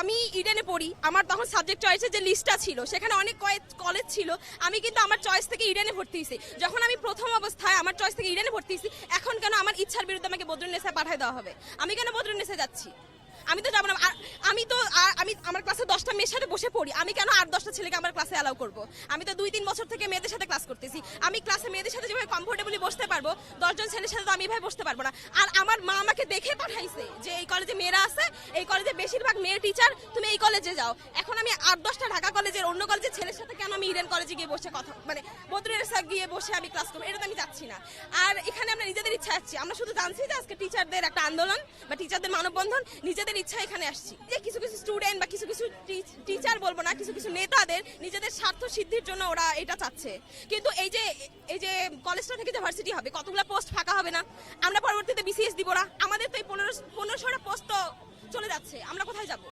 আমি ইডেনে পড়ি, আমার তখন সাবজেক্ট চয়েসের যে লিস্টটা ছিল সেখানে অনেক কলেজ ছিল, আমি কিন্তু আমার চয়েস থেকে ইডেনে ভর্তি হয়েছি। যখন আমি প্রথম অবস্থায় আমার চয়েস থেকে ইডেনে ভর্তি হয়েছি, এখন কেন আমার ইচ্ছার বিরুদ্ধে আমাকে বদরুন্নেসায় পাঠিয়ে দেওয়া হবে? আমি কেন বদরুন্নেসায় যাচ্ছি? আমি তো যাবো না। আমি আমার ক্লাসে 10টা মেয়ের সাথে বসে পড়ি, আমি কেন 8-10টা ছেলেকে আমার ক্লাসে অ্যালাউ করবো? আমি তো 2-3 বছর থেকে মেয়েদের সাথে ক্লাস করতেছি, আমি ক্লাসে মেয়েদের সাথে যেভাবে কমফোর্টেবলি বসতে পারবো 10 জন ছেলের সাথে তো আমি এভাবে বসতে পারবো না। আর আমার মা আমাকে দেখে পাঠাইছে যে এই কলেজে মেয়েরা আছে, এই কলেজে বেশিরভাগ মেয়ে টিচার, তুমি এই কলেজে যাও। এখন আমি 8-10টা ঢাকা কলেজের অন্য কলেজের ছেলের সাথে কেন আমি ইডেন কলেজে গিয়ে বসে কথা মানে বদরুন্নেসা গিয়ে বসে আমি ক্লাস করবো? এটা তো আমি যাচ্ছি না। আর এখানে আমরা নিজেদের ইচ্ছা আসছি, আমরা শুধু জানছি যে আজকে টিচারদের একটা আন্দোলন বা টিচারদের মানববন্ধন, নিজেদের ইচ্ছা এখানে আসছি। যে কিছু কিছু স্টুডেন্ট বা কিছু কিছু টিচার বলবো না, কিছু কিছু নেতাদের নিজেদের স্বার্থ সিদ্ধির জন্য ওরা এটা চাচ্ছে। কিন্তু এই যে কলেজটা থেকে যে ভার্সিটি হবে, কতগুলো পোস্ট ফাঁকা হবে না? আমরা পরবর্তীতে বিসিএস দিব না, আমাদের তো এই 1500টা পোস্ট তো চলে যাচ্ছে, আমরা কোথায় যাব?